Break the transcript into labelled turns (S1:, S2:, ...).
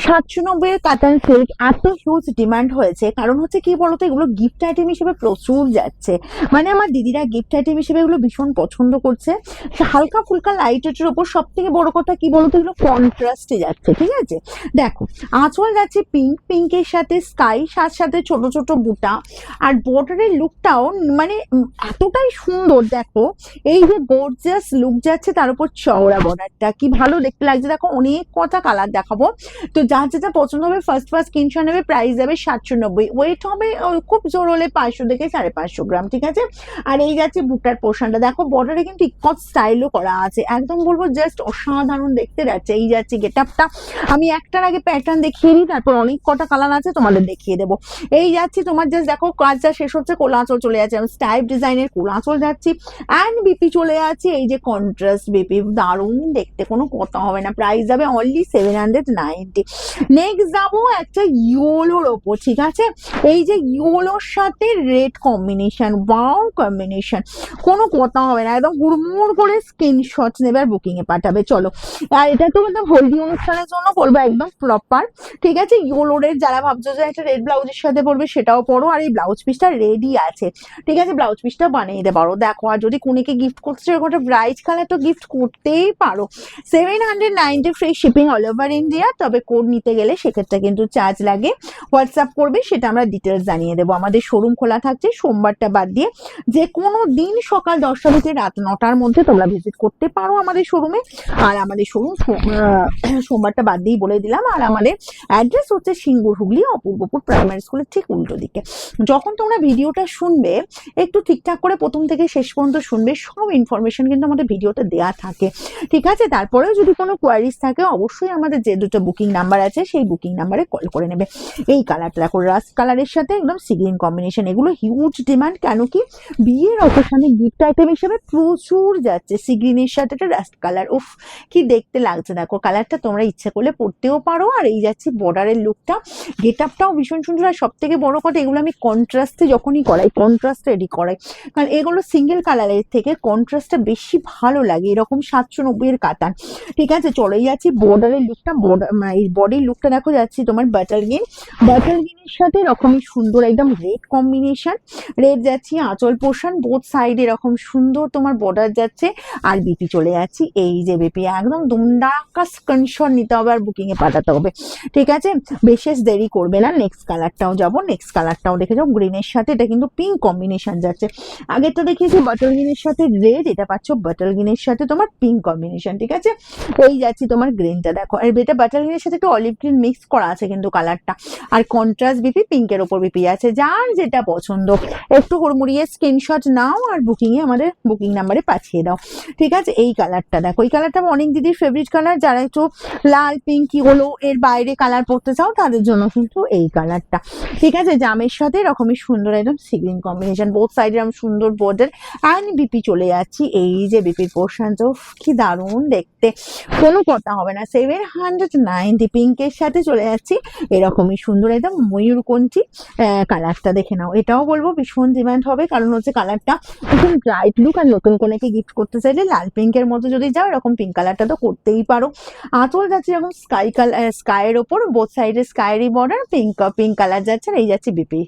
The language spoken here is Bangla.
S1: 790 এর কাতান সিল্ক এত হিউজ ডিমান্ড হয়েছে, কারণ হচ্ছে কি বলতো, এগুলো গিফট আইটেম হিসেবে প্রচুর যাচ্ছে। মানে আমার দিদিরা গিফট আইটেম হিসেবে এগুলো ভীষণ পছন্দ করছে। হালকা ফুলকা লাইট ওয়েটের ওপর সব থেকে বড় কথা কি বলতো, এগুলো কন্ট্রাস্টে যাচ্ছে। ঠিক আছে, দেখো আঁচল যাচ্ছে পিঙ্ক, পিঙ্কের সাথে স্কাই, সাথে ছোট ছোট বুটা, আর বর্ডারের লুকটাও মানে এতটাই সুন্দর। দেখো এই যে গর্জিয়াস লুক যাচ্ছে, তার উপর চওড়া বর্ডারটা কি ভালো দেখতে লাগছে। দেখো অনেক কটা কালার দেখাবো, তো যার যেটা পছন্দ হবে ফার্স্ট স্ক্রিনশট নেবে। প্রাইস যাবে 790, ওয়েট হবে খুব জোর হলে 500 থেকে 550 গ্রাম। ঠিক আছে, আর এই যাচ্ছে বুটার পোর্শনটা, দেখো বর্ডারে কিন্তু ইকট স্টাইলও করা আছে, একদম বলবো জাস্ট অসাধারণ দেখতে যাচ্ছে। এই যাচ্ছে গেটআপটা, আমি একটার আগে প্যাটার্ন দেখিয়ে নিই, তারপর অনেক কটা কালার আছে তোমাদের দেখিয়ে দেবো। এই যাচ্ছি তোমার জাস্ট দেখো কাজটা শেষ হচ্ছে, কোলা আঁচল চলে যাচ্ছে, আমি স্টাইপ ডিজাইনের কোলা আঁচল যাচ্ছি, অ্যান্ড বিপি চলে যাচ্ছে। এই যে কন্ট্রাস্ট বিপি, দারুণ দেখতে, কোনো কথা হবে না। প্রাইস যাবে অনলি 790। নেক্সট যাবো একটা ইয়েলোর ওপর। ঠিক আছে, এই যে ইয়েলোর সাথে রেড কম্বিনেশন, ওয়াও কম্বিনেশন, কোনো কথা হবে না, একদম হুড়মুড় করে স্ক্রিনশট নেবে আর বুকিং এ পাঠাবে। চলো, আর এটা তো একদম হলদি অনুষ্ঠানের জন্য পরবো, একদম প্রপার। ঠিক আছে, ইয়েলোরের যারা ভাবছো যে একটা রেড ব্লাউজের সাথে পরবে সেটাও পরো, আর এই ব্লাউজ পিসটা রেডি আছে। ঠিক আছে, ব্লাউজ পিসটা বানিয়ে দিতে পারো। দেখো, আর যদি কোনেকে গিফট করতে চাও একটা ব্রাইট কালার তো গিফট করতেই পারো। 790 free shipping all over India, তবে কোড নিতে গেলে সেক্ষেত্রে কিন্তু চার্জ লাগে। হোয়াটসঅ্যাপ করবে, সেটা আমরা ডিটেলস জানিয়ে দেবো। আমাদের শোরুম খোলা থাকছে সোমবারটা বাদ দিয়ে, যে কোনো দিন সকাল 10টা থেকে রাত 9টার মধ্যে তোমরা ভিজিট করতে পারো আমাদের শোরুমে। আর আমাদের শোরুম সোমবারটা বাদ দিয়েই বলে দিলাম। আর আমাদের অ্যাড্রেস হচ্ছে সিঙ্গুর, হুগলি, অপূর্বপুর প্রাইমারি স্কুলের ঠিক উল্টো দিকে। যখন তোমরা ভিডিওটা শুনবে একটু ঠিকঠাক করে প্রথম থেকে শেষ পর্যন্ত শুনবে, সব ইনফরমেশন কিন্তু আমাদের ভিডিওতে দেওয়া থাকে। ঠিক আছে, তারপরেও যদি কোনো কোয়ারিজ থাকে অবশ্যই আমাদের যে দুটো বুকিং নাম্বার আছে সেই বুকিং নাম্বারে কল করে নেবে। এই কালারটা দেখো, রাস্ট কালারের সাথে একদম সি গ্রিন কম্বিনেশন, এগুলো হিউজ ডিমান্ড। কেন কি বিয়ের অকেশনে গিফট আইটেম হিসেবে প্রচুর যাচ্ছে। সি গ্রিনের সাথে একটা রাস্ট কালার, উফ কি দেখতে লাগছে। দেখো কালারটা তোমরা ইচ্ছা করলে পরতেও পারো। আর এই যাচ্ছে বর্ডারের লুকটা, গেট আপটাও ভীষণ সুন্দর। আর সব থেকে বড় কথা, এগুলো আমি কন্ট্রাস্টে যখনই করাই, কন্ট্রাস্ট রেডি করাই, কারণ এগুলো সিঙ্গেল কালারের থেকে কন্ট্রাস্টটা বেশি ভালো লাগে। এরকম 790 এর কাতান। ঠিক আছে, চলেই যাচ্ছি বর্ডারের লুকটা। বডির লুকটা দেখো যাচ্ছি তোমার বাটার গ্রিনের সাথে এরকমই সুন্দর একদম রেড কম্বিনেশন। রেড যাচ্ছি আঁচল পোর্শন, বোথ সাইড এরকম সুন্দর তোমার বর্ডার যাচ্ছে। আর বিপি চলে যাচ্ছি, এই যে বিপি একদম দুমদাকা স্ক্রিনশট নিতে হবে আর বুকিং এ পাঠাতে হবে। ঠিক আছে, বিশেষ দেরি করবে না। নেক্সট কালারটাও যাবো, নেক্সট কালারটাও দেখে যাও। গ্রিনের সাথে এটা কিন্তু পিঙ্ক কম্বিনেশন যাচ্ছে। আগেরটা দেখিয়েছি বাটার গ্রিনের সাথে রেড, এটা পাচ্ছ বাটার গ্রিনের সাথে তোমার পিঙ্ক কম্বিনেশন। ঠিক আছে, এই যাচ্ছি তোমার গ্রিনটা দেখো, আর এটা বাটার গ্রিনের সাথে একটু অলিভ গ্রিন মিক্স করা আছে কিন্তু কালারটা। আর কন্ট্রাস্ট বিপি, পিঙ্কের ওপর বিপি আছে। যার যেটা পছন্দ একটু হুড়মুড়িয়ে স্ক্রিনশট নাও আর বুকিং এ আমাদের বুকিং নাম্বারে পাঠিয়ে দাও। ঠিক আছে, এই কালারটা দেখো, এই কালারটা অনেক দিদির ফেভারিট কালার। যারা একটু লাল পিঙ্ক কি হলো এর বাইরে কালার পড়তে চাও তাদের জন্য কিন্তু এই কালারটা। ঠিক আছে, জামের সাথে এরকমই সুন্দর একদম সি গ্রিন কম্বিনেশন, বোথ সাইডে এরকম সুন্দর বর্ডার। অ্যান্ড বিপি চলে যাচ্ছি, এই যে বিপির পোর্শন, তো কি দারুণ দেখতে, কোনো কথা হবে না। 790 পিঙ্কের সাথে চলে যাচ্ছি এরকমই সুন্দর একদম ময়ূরকণ্ঠী কালারটা দেখে নাও। এটাও বলবো ভীষণ ডিমান্ড হবে, কারণ হচ্ছে কালারটা একদম ব্রাইট লুক। আর নতুন কোনেকে গিফট করতে চাইলে লাল পিঙ্কের মতো যদি যাও, এরকম পিঙ্ক কালারটা তো করতেই পারো। আঁচল যাচ্ছে এরকম স্কাই কালার, স্কাইয়ের ওপর বোথ সাইডে স্কাইরি বর্ডার, পিঙ্ক কালার যাচ্ছে। আর এই যাচ্ছে বিপি।